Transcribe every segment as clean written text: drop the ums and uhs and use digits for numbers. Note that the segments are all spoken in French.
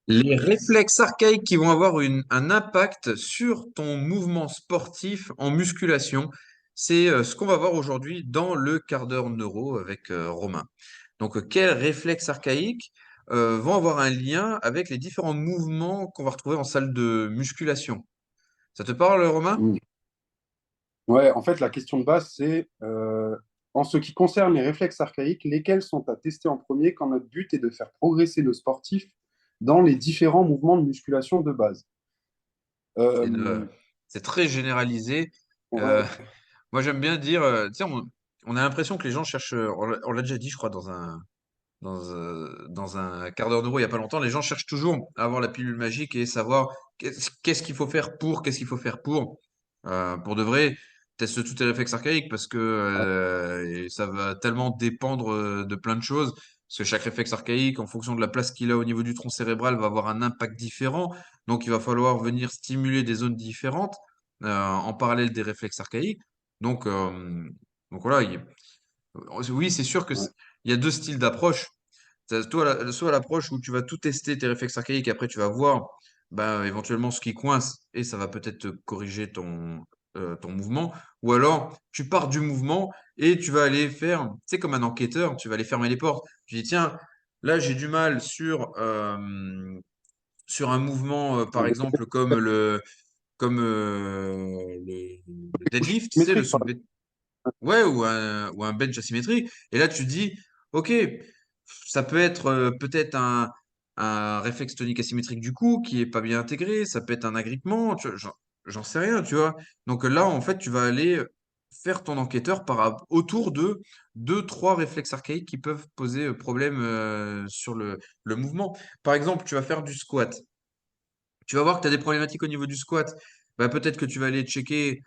Les réflexes archaïques qui vont avoir un impact sur ton mouvement sportif en musculation, c'est ce qu'on va voir aujourd'hui dans le quart d'heure neuro avec Romain. Donc, quels réflexes archaïques vont avoir un lien avec les différents mouvements qu'on va retrouver en salle de musculation? Ça te parle, Romain? Mm. Ouais, en fait, la question de base, c'est en ce qui concerne les réflexes archaïques, lesquels sont à tester en premier quand notre but est de faire progresser le sportif dans les différents mouvements de musculation de base. C'est une- Euh, c'est très généralisé. Euh, ouais, moi, j'aime bien dire, tu sais, on a l'impression que les gens cherchent, on l'a déjà dit, je crois, dans un quart d'heure d'euro il y a pas longtemps, les gens cherchent toujours à avoir la pilule magique et savoir qu'est-ce qu'il faut faire pour, qu'est-ce qu'il faut faire pour. Pour de vrai, teste tous tes réflexes archaïques parce que et ça va tellement dépendre de plein de choses. Parce que chaque réflexe archaïque, en fonction de la place qu'il a au niveau du tronc cérébral, va avoir un impact différent. Donc, il va falloir venir stimuler des zones différentes en parallèle des réflexes archaïques. Donc, euh, donc voilà, oui, c'est sûr ouais. il y a deux styles d'approche. Toi, soit l'approche où tu vas tout tester tes réflexes archaïques, et après tu vas voir ben, éventuellement ce qui coince et ça va peut-être te corriger ton mouvement. Ou alors tu pars du mouvement et tu vas aller faire, tu sais, comme un enquêteur, tu vas aller fermer les portes. Tu dis, tiens, là j'ai du mal sur un mouvement, par exemple, comme le deadlift, tu sais, le Métrique, par soulevé. Ouais, ou un bench asymétrique. Et là, tu te dis, OK, ça peut être peut-être un réflexe tonique asymétrique du cou qui est pas bien intégré, ça peut être un agrippement, j'en sais rien, tu vois. Donc là, en fait, tu vas aller faire ton enquêteur autour de deux, trois réflexes archaïques qui peuvent poser problème sur le mouvement. Par exemple, tu vas faire du squat. Tu vas voir que tu as des problématiques au niveau du squat. Bah, peut-être que tu vas aller checker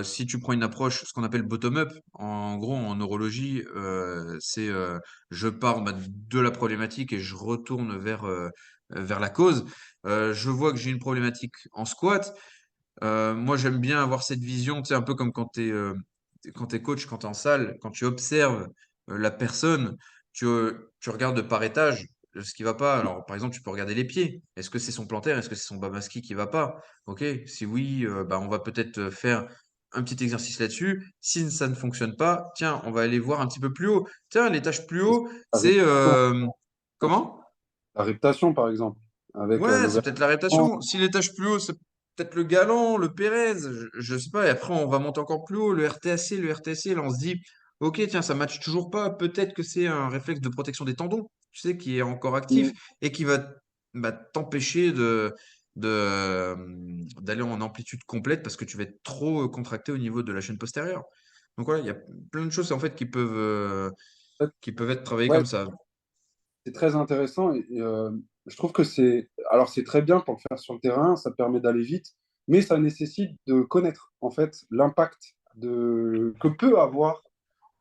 si tu prends une approche, ce qu'on appelle bottom-up. En gros, en neurologie, c'est je pars de la problématique et je retourne vers la cause. Je vois que j'ai une problématique en squat. Moi, j'aime bien avoir cette vision, tu sais, un peu comme quand tu es coach, quand tu es en salle, quand tu observes la personne, tu regardes de par étage ce qui va pas. Alors, par exemple, tu peux regarder les pieds. Est-ce que c'est son plantaire? Est-ce que c'est son bas masqué qui va pas? Ok, si oui, bah, on va peut-être faire un petit exercice là-dessus. Si ça ne fonctionne pas, tiens, on va aller voir un petit peu plus haut. Tiens, l'étage plus haut, la c'est réputation, comment? la réputation, par exemple, avec Ouais, c'est l'ouverture. peut-être la réputation. Si l'étage plus haut, c'est peut-être le Galant, le Pérez, je sais pas. Et après, on va monter encore plus haut, le RTAC, le RTC. Là, on se dit, ok, tiens, ça matche toujours pas. Peut-être que c'est un réflexe de protection des tendons, tu sais, qui est encore actif et qui va bah, t'empêcher d'aller en amplitude complète parce que tu vas être trop contracté au niveau de la chaîne postérieure. Donc voilà, il y a plein de choses en fait qui peuvent être travaillées Ouais, comme ça. c'est très intéressant et je trouve que c'est très bien pour le faire sur le terrain, ça permet d'aller vite, mais ça nécessite de connaître en fait l'impact que peut avoir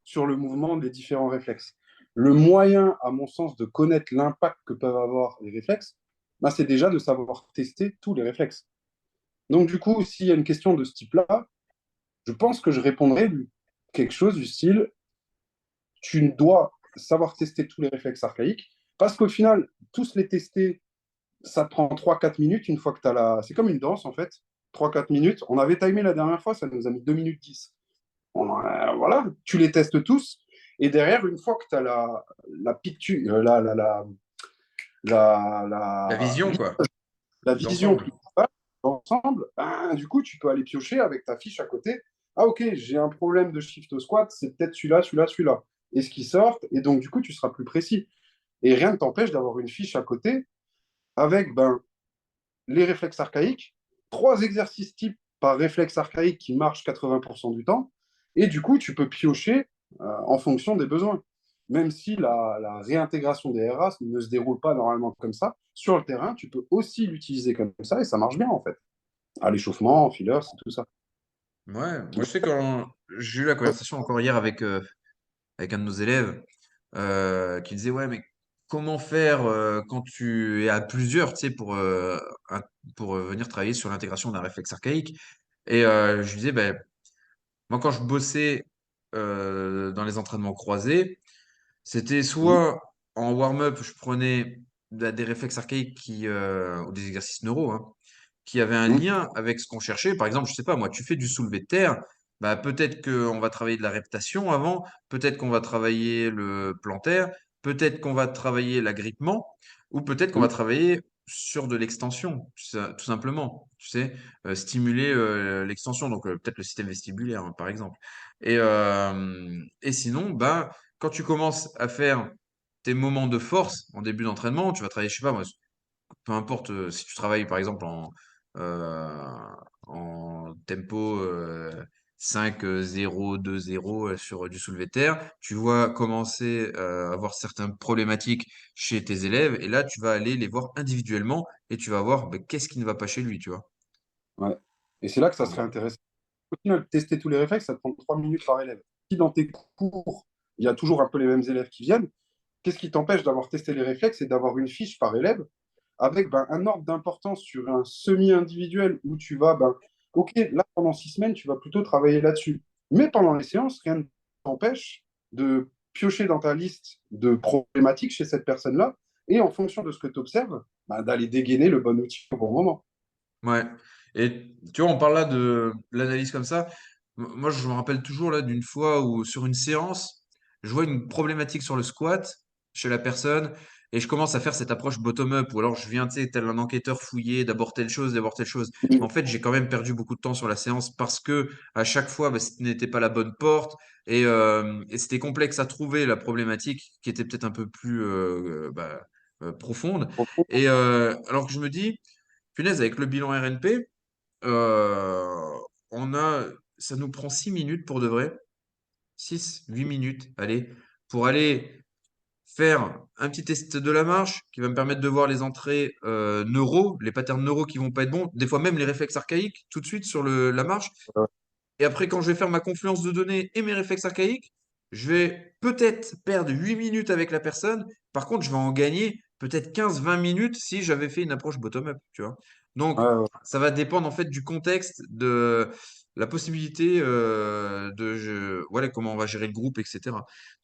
sur le mouvement des différents réflexes. Le moyen, à mon sens, de connaître l'impact que peuvent avoir les réflexes, bah, c'est déjà de savoir tester tous les réflexes. Donc du coup, s'il y a une question de ce type-là, je pense que je répondrais quelque chose du style, tu dois savoir tester tous les réflexes archaïques, parce qu'au final, tous les tester, ça te prend 3 4 minutes une fois que tu as la... C'est comme une danse, en fait. 3 4 minutes. On avait timé la dernière fois, ça nous a mis 2 minutes 10. Voilà, tu les testes tous. Et derrière, une fois que tu as la picture, La vision, quoi, la vision d'ensemble. principale ensemble, ben, du coup, tu peux aller piocher avec ta fiche à côté. Ah, ok, j'ai un problème de shift au squat, c'est peut-être celui-là, celui-là, celui-là. Et ce qui sort, et donc, du coup, tu seras plus précis. Et rien ne t'empêche d'avoir une fiche à côté avec ben, les réflexes archaïques, 3 exercices types par réflexe archaïque qui marchent 80% du temps. Et du coup, tu peux piocher en fonction des besoins. Même si la réintégration des RA ne se déroule pas normalement comme ça, sur le terrain, tu peux aussi l'utiliser comme ça et ça marche bien en fait. À l'échauffement, en filler, c'est tout ça. Ouais, moi je sais quand j'ai eu la conversation encore hier avec un de nos élèves qui disait ouais mais comment faire quand tu es à plusieurs tu sais pour venir travailler sur l'intégration d'un réflexe archaïque et je lui disais ben moi quand je bossais dans les entraînements croisés c'était Mhm. soit en warm-up je prenais des réflexes archaïques ou des exercices neuro, hein, qui avaient un Mm. lien avec ce qu'on cherchait. Par exemple, je sais pas, moi, tu fais du soulevé de terre, bah, peut-être qu'on va travailler de la réptation avant, peut-être qu'on va travailler le plantaire, peut-être qu'on va travailler l'agrippement, ou peut-être qu'on va Mm. travailler sur de l'extension, tout simplement, tu sais, stimuler l'extension, donc peut-être le système vestibulaire, hein, par exemple. Et sinon, ben, quand tu commences à faire tes moments de force en début d'entraînement, tu vas travailler, je sais pas moi, peu importe si tu travailles par exemple euh, en tempo 5, 0, 2, 0 sur du soulevé de terre, tu vois commencer à avoir certaines problématiques chez tes élèves et là tu vas aller les voir individuellement et tu vas voir ben, qu'est-ce qui ne va pas chez lui, tu vois. Ouais. Et c'est là que ça Donc, serait intéressant. Au final, tester tous les réflexes, ça te prend 3 minutes par élève. Si dans tes cours, il y a toujours un peu les mêmes élèves qui viennent, qu'est-ce qui t'empêche d'avoir testé les réflexes et d'avoir une fiche par élève avec un ordre d'importance sur un semi-individuel où tu vas, OK, là, pendant 6 semaines, tu vas plutôt travailler là-dessus. Mais pendant les séances, rien ne t'empêche de piocher dans ta liste de problématiques chez cette personne-là et en fonction de ce que tu observes, d'aller dégainer le bon outil au bon moment. ouais. Et tu vois, on parle là de l'analyse comme ça. Moi, je me rappelle toujours là d'une fois où sur une séance, je vois une problématique sur le squat chez la personne et je commence à faire cette approche bottom-up ou alors je viens, tu sais, tel un enquêteur fouiller, d'abord telle chose, d'abord telle chose. Mais en fait, j'ai quand même perdu beaucoup de temps sur la séance parce que à chaque fois, bah, ce n'était pas la bonne porte et c'était complexe à trouver la problématique qui était peut-être un peu plus profonde. Alors que je me dis, punaise, avec le bilan RNP, euh, on a, ça nous prend 6 minutes pour de vrai, 6 8 minutes, allez, pour aller faire un petit test de la marche qui va me permettre de voir les entrées neuro, les patterns neuro qui vont pas être bons, des fois même les réflexes archaïques tout de suite sur la marche. Et après, quand je vais faire ma confluence de données et mes réflexes archaïques, je vais peut-être perdre 8 minutes avec la personne. Par contre, je vais en gagner peut-être 15 20 minutes si j'avais fait une approche bottom-up, tu vois. Donc, Ouais, ouais. ça va dépendre en fait du contexte, de la possibilité voilà, comment on va gérer le groupe, etc.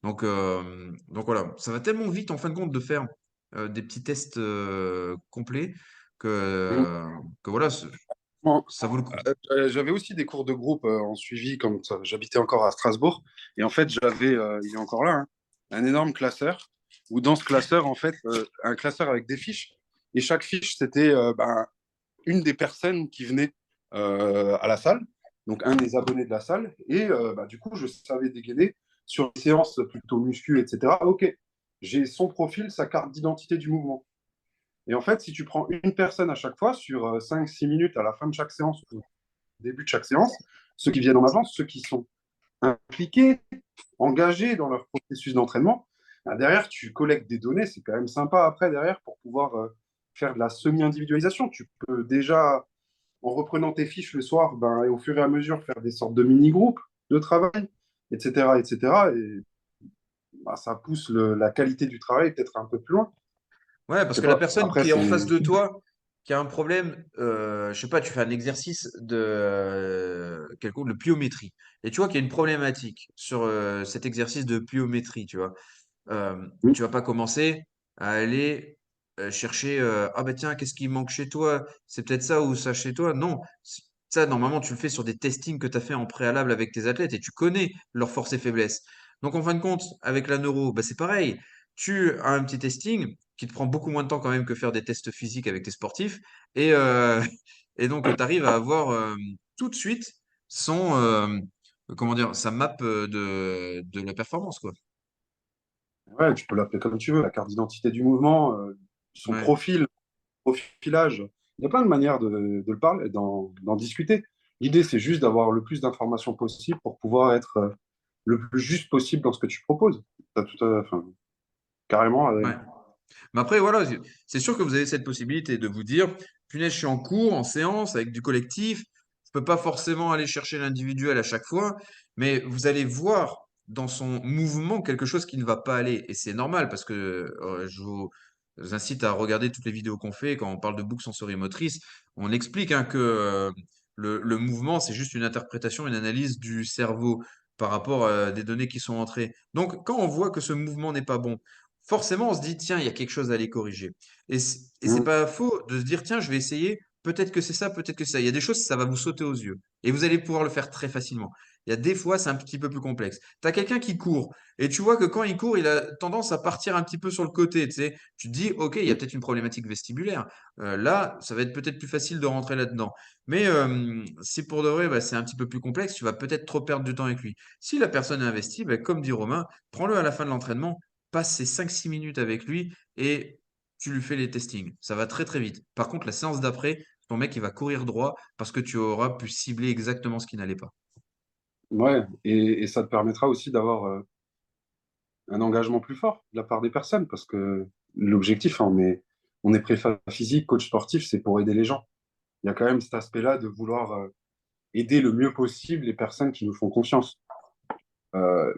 Donc voilà, ça va tellement vite en fin de compte de faire des petits tests complets Mm. que, que voilà, Bon, ça vaut le coup. j'avais aussi des cours de groupe en suivi quand j'habitais encore à Strasbourg. Et en fait, il est encore là, hein, un énorme classeur où dans ce classeur, en fait, un classeur avec des fiches. Et chaque fiche, c'était une des personnes qui venaient à la salle, donc un des abonnés de la salle. Et du coup, je savais dégainer sur les séances plutôt muscu, etc. OK, j'ai son profil, sa carte d'identité du mouvement. Et en fait, si tu prends une personne à chaque fois sur 5-6 minutes à la fin de chaque séance ou au début de chaque séance, ceux qui viennent en avance, ceux qui sont impliqués, engagés dans leur processus d'entraînement, derrière, tu collectes des données. C'est quand même sympa après, derrière, pour pouvoir faire de la semi-individualisation. Tu peux déjà, en reprenant tes fiches le soir, et au fur et à mesure, faire des sortes de mini-groupes de travail, etc. etc. Et ça pousse la qualité du travail peut-être un peu plus loin. Ouais, Je parce sais que la pas. personne Après, qui est en c'est. face de toi, qui a un problème, je sais pas, tu fais un exercice de quelconque de pliométrie, et tu vois qu'il y a une problématique sur cet exercice de pliométrie, tu vois. Tu vas pas commencer à aller chercher, ah bah tiens, qu'est-ce qui manque chez toi? C'est peut-être ça ou ça chez toi? Non, ça normalement tu le fais sur des testings que tu as fait en préalable avec tes athlètes et tu connais leurs forces et faiblesses. Donc en fin de compte, avec la neuro, bah, c'est pareil. Tu as un petit testing qui te prend beaucoup moins de temps quand même que faire des tests physiques avec tes sportifs. Et donc, tu arrives à avoir tout de suite son, comment dire, sa map de la performance, quoi. Ouais, tu peux l'appeler comme tu veux, la carte d'identité du mouvement, son Ouais. profilage. Il y a plein de manières de le parler, d'en discuter. L'idée, c'est juste d'avoir le plus d'informations possible pour pouvoir être le plus juste possible dans ce que tu proposes. Enfin, carrément. Ouais. Mais après, voilà, c'est sûr que vous avez cette possibilité de vous dire, punaise, je suis en cours, en séance, avec du collectif. Je peux pas forcément aller chercher l'individuel à chaque fois, mais vous allez voir dans son mouvement quelque chose qui ne va pas aller. Et c'est normal parce que je vous incite à regarder toutes les vidéos qu'on fait quand on parle de boucle sensorimotrice. On explique hein, que le mouvement, c'est juste une interprétation, une analyse du cerveau par rapport à des données qui sont entrées. Donc, quand on voit que ce mouvement n'est pas bon, forcément, on se dit, tiens, il y a quelque chose à aller corriger. Et c'est Mm. pas faux de se dire, tiens, je vais essayer, peut-être que c'est ça, peut-être que c'est ça. Il y a des choses, ça va vous sauter aux yeux. Et vous allez pouvoir le faire très facilement. Il y a des fois, c'est un petit peu plus complexe. Tu as quelqu'un qui court, et tu vois que quand il court, il a tendance à partir un petit peu sur le côté, tu sais. Tu te dis, OK, il y a peut-être une problématique vestibulaire. Là, ça va être peut-être plus facile de rentrer là-dedans. Mais si pour de vrai, bah, c'est un petit peu plus complexe, tu vas peut-être trop perdre du temps avec lui. Si la personne est investie, bah, comme dit Romain, prends-le à la fin de l'entraînement, passe ces 5-6 minutes avec lui et tu lui fais les testings. Ça va très très vite. Par contre, la séance d'après, ton mec il va courir droit parce que tu auras pu cibler exactement ce qui n'allait pas. Ouais, et ça te permettra aussi d'avoir un engagement plus fort de la part des personnes, parce que l'objectif, hein, on est prépa physique, coach sportif, c'est pour aider les gens. Il y a quand même cet aspect-là de vouloir aider le mieux possible les personnes qui nous font confiance. Euh,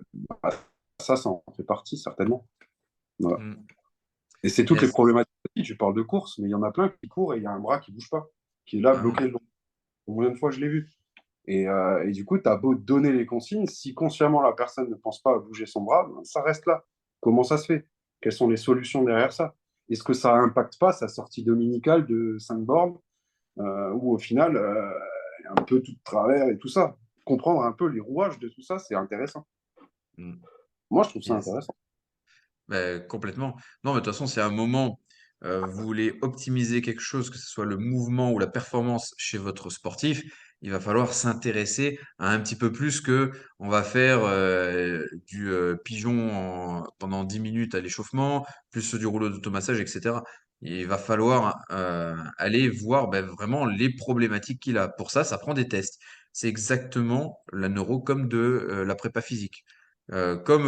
ça en fait partie, certainement. Voilà. Mm. Et c'est toutes les Yes. problématiques. Tu parles de course, mais il y en a plein qui courent et il y a un bras qui bouge pas, qui est là Ah bloqué. Combien de fois je l'ai vu? Et du coup, tu as beau donner les consignes, si consciemment la personne ne pense pas à bouger son bras, ben, ça reste là. Comment ça se fait? Quelles sont les solutions derrière ça? Est-ce que ça n'impacte pas sa sortie dominicale de 5 bornes, où au final, un peu tout de travers et tout ça? Comprendre un peu les rouages de tout ça, c'est intéressant. mm. Moi, je trouve ça Yes. intéressant. Complètement. Non, mais de toute façon, c'est un moment, vous voulez optimiser quelque chose, que ce soit le mouvement ou la performance chez votre sportif, il va falloir s'intéresser à un petit peu plus que on va faire du pigeon pendant 10 minutes à l'échauffement, plus du rouleau d'automassage, etc. Il va falloir aller voir ben, vraiment les problématiques qu'il a. Pour ça, ça prend des tests. C'est exactement la neuro comme de la prépa physique. Comme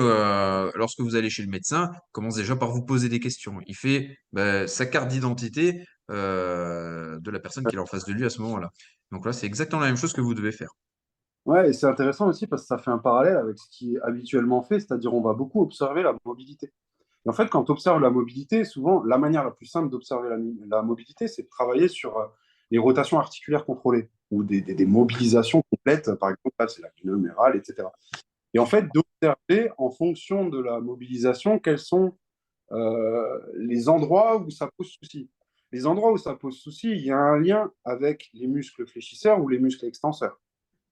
lorsque vous allez chez le médecin, il commence déjà par vous poser des questions. Il fait sa carte d'identité de la personne qui est en face de lui à ce moment-là. Donc là, c'est exactement la même chose que vous devez faire. Ouais, et c'est intéressant aussi parce que ça fait un parallèle avec ce qui est habituellement fait, c'est-à-dire on va beaucoup observer la mobilité. Et en fait, quand tu observes la mobilité, souvent, la manière la plus simple d'observer la mobilité, c'est de travailler sur les rotations articulaires contrôlées ou des mobilisations complètes, par exemple, là, c'est la binurale, etc. Et en fait, d'observer en fonction de la mobilisation quels sont les endroits où ça pose souci. Les endroits où ça pose souci, il y a un lien avec les muscles fléchisseurs ou les muscles extenseurs.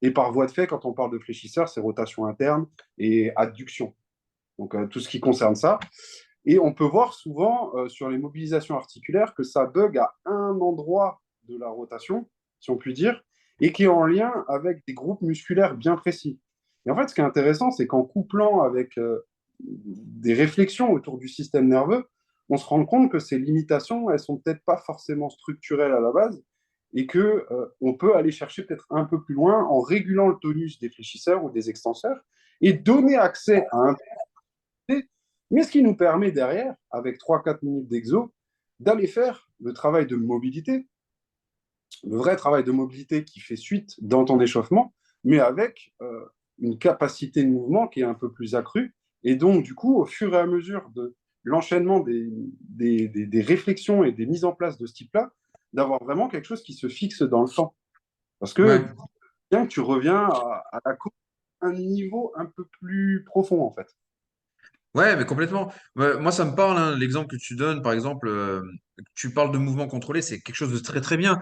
Et par voie de fait, quand on parle de fléchisseurs, c'est rotation interne et adduction. Donc, tout ce qui concerne ça. Et on peut voir souvent sur les mobilisations articulaires que ça bug à un endroit de la rotation, si on peut dire, et qui est en lien avec des groupes musculaires bien précis. Et en fait, ce qui est intéressant, c'est qu'en couplant avec des réflexions autour du système nerveux, on se rend compte que ces limitations, elles sont peut-être pas forcément structurelles à la base, et que on peut aller chercher peut-être un peu plus loin en régulant le tonus des fléchisseurs ou des extenseurs et donner accès à un mais ce qui nous permet derrière, avec 3-4 minutes d'exo, d'aller faire le travail de mobilité, le vrai travail de mobilité qui fait suite dans ton échauffement, mais avec une capacité de mouvement qui est un peu plus accrue. Et donc, du coup, au fur et à mesure de l'enchaînement des réflexions et des mises en place de ce type-là, d'avoir vraiment quelque chose qui se fixe dans le temps. Parce que Ouais. bien que tu reviens à la course à un niveau un peu plus profond, en fait. Ouais, mais complètement. Moi, ça me parle, hein, l'exemple que tu donnes, par exemple, tu parles de mouvement contrôlé, c'est quelque chose de très très bien.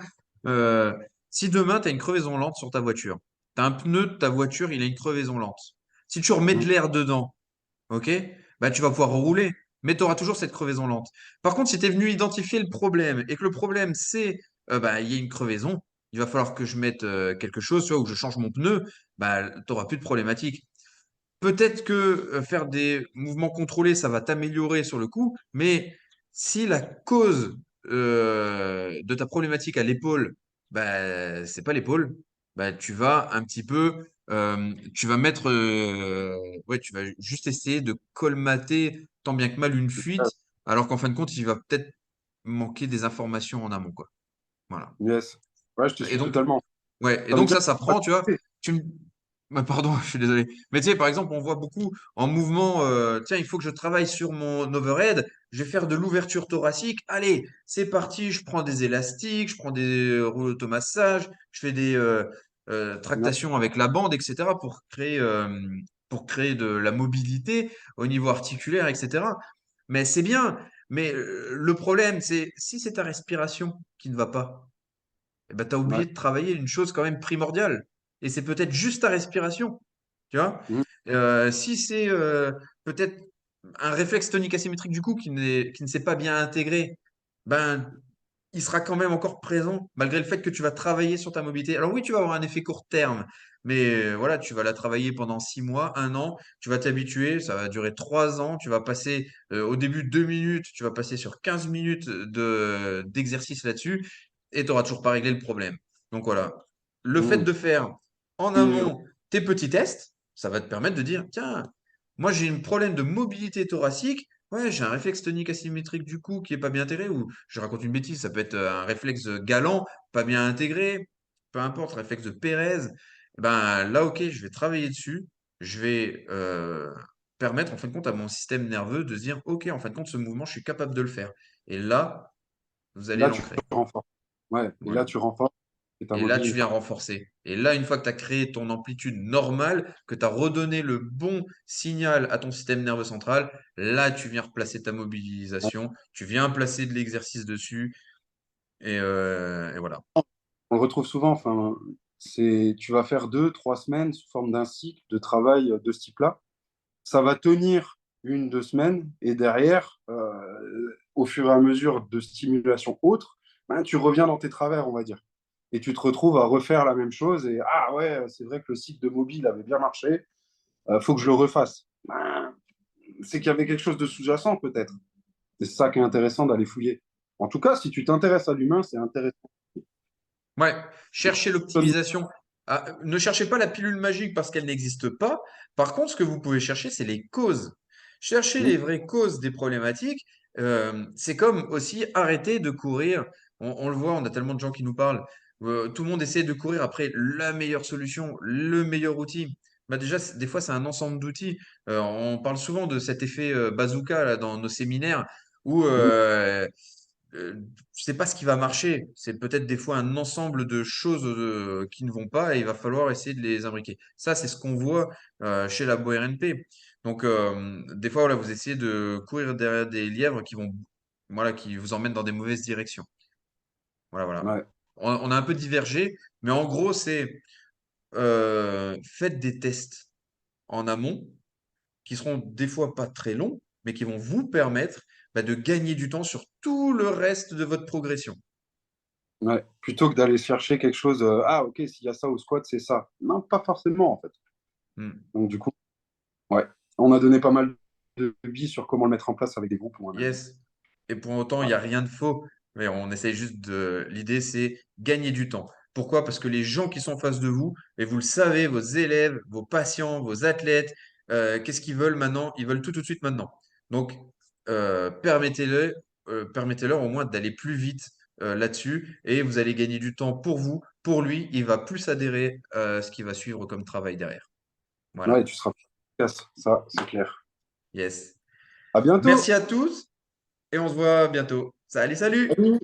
Euh, Si demain, tu as une crevaison lente sur ta voiture, tu as un pneu de ta voiture, il a une crevaison lente. Si tu remets de l'air dedans, ok, bah, tu vas pouvoir rouler, mais tu auras toujours cette crevaison lente. Par contre, si tu es venu identifier le problème et que le problème, c'est bah, il y a une crevaison, il va falloir que je mette quelque chose, tu vois, ou que je change mon pneu, bah, tu n'auras plus de problématique. Peut-être que faire des mouvements contrôlés, ça va t'améliorer sur le coup, mais si la cause de ta problématique à l'épaule, bah, c'est pas l'épaule, bah, tu vas un petit peu, tu vas mettre, ouais, tu vas juste essayer de colmater tant bien que mal une fuite, alors qu'en fin de compte, il va peut-être manquer des informations en amont, quoi. Voilà. Yes. Ouais, je te Et suis donc, totalement. ouais, et Ça veut donc dire ça prend, tu vois. Tu me... pardon, je suis désolé. Mais tu sais, par exemple, on voit beaucoup en mouvement, tiens, il faut que je travaille sur mon overhead, je vais faire de l'ouverture thoracique. Allez, c'est parti, je prends des élastiques, je prends des rouleaux d'automassage, je fais des tractations avec la bande, etc. pour créer de la mobilité au niveau articulaire, etc. Mais c'est bien. Mais le problème, c'est si c'est ta respiration qui ne va pas, eh ben, tu as Ouais. oublié de travailler une chose quand même primordiale. Et c'est peut-être juste ta respiration. Tu vois? Mm. Si c'est peut-être un réflexe tonique asymétrique du coup qui ne s'est pas bien intégré, ben, il sera quand même encore présent malgré le fait que tu vas travailler sur ta mobilité. Alors oui, tu vas avoir un effet court terme, mais voilà, tu vas la travailler pendant 6 mois, un an, tu vas t'habituer, ça va durer 3 ans, tu vas passer au début 2 minutes, tu vas passer sur 15 minutes d'exercice là-dessus et tu n'auras toujours pas réglé le problème. Donc voilà, le fait Mm. de faire en Et amont tes petits tests, ça va te permettre de dire, tiens, moi j'ai un problème de mobilité thoracique. Ouais, j'ai un réflexe tonique asymétrique du cou qui est pas bien intégré, ou je raconte une bêtise, ça peut être un réflexe galant, pas bien intégré, peu importe, réflexe de Pérez. Ben là, ok, je vais travailler dessus, je vais permettre en fin de compte à mon système nerveux de se dire, ok, en fin de compte, ce mouvement, je suis capable de le faire. Et là, vous allez là, tu l'ancrer. renforces. Ouais. Et là, Voilà. tu renforces et ta Et là, tu mobilité. viens renforcer. Et là, une fois que tu as créé ton amplitude normale, que tu as redonné le bon signal à ton système nerveux central, là, tu viens replacer ta mobilisation, tu viens placer de l'exercice dessus, et voilà. On le retrouve souvent, enfin, tu vas faire 2, 3 semaines sous forme d'un cycle de travail de ce type-là. Ça va tenir 1, 2 semaines et derrière, au fur et à mesure de stimulation autre, ben, tu reviens dans tes travers, on va dire. Et tu te retrouves à refaire la même chose et ah ouais, c'est vrai que le cycle de mobile avait bien marché, faut que je le refasse. Ben, c'est qu'il y avait quelque chose de sous-jacent peut-être. C'est ça qui est intéressant d'aller fouiller. En tout cas, si tu t'intéresses à l'humain, c'est intéressant. Ouais, cherchez l'optimisation. Ah, ne cherchez pas la pilule magique parce qu'elle n'existe pas. Par contre, ce que vous pouvez chercher, c'est les causes. Cherchez Mm. les vraies causes des problématiques. C'est comme aussi arrêter de courir. On le voit, on a tellement de gens qui nous parlent. Tout le monde essaie de courir après la meilleure solution, le meilleur outil. Bah déjà, des fois, c'est un ensemble d'outils. On parle souvent de cet effet bazooka là, dans nos séminaires où Mm. je sais pas ce qui va marcher. C'est peut-être des fois un ensemble de choses qui ne vont pas et il va falloir essayer de les imbriquer. Ça, c'est ce qu'on voit chez la BoRNP. Donc, des fois, voilà, vous essayez de courir derrière des lièvres qui vont, voilà, qui vous emmènent dans des mauvaises directions. Voilà, voilà. Ouais. On a un peu divergé, mais en gros, c'est faites des tests en amont qui seront des fois pas très longs, mais qui vont vous permettre de gagner du temps sur tout le reste de votre progression. Ouais. Plutôt que d'aller chercher quelque chose, ah ok, s'il y a ça au squat, c'est ça. Non, pas forcément en fait. Hmm. Donc du coup, ouais, on a donné pas mal de billes sur comment le mettre en place avec des groupes, on a dit. Yes. Et pour autant, il n'y a rien de faux. Mais on essaye juste de. L'idée, c'est gagner du temps. Pourquoi? Parce que les gens qui sont en face de vous, et vous le savez, vos élèves, vos patients, vos athlètes, qu'est-ce qu'ils veulent maintenant? Ils veulent tout tout de suite maintenant. Donc, permettez-leur au moins d'aller plus vite là-dessus, et vous allez gagner du temps pour vous, pour lui. Il va plus adhérer à ce qui va suivre comme travail derrière. Ouais, Voilà. tu seras plus efficace, ça, c'est clair. Yes. À bientôt! Merci à tous, et on se voit bientôt. Salut, salut! Salut.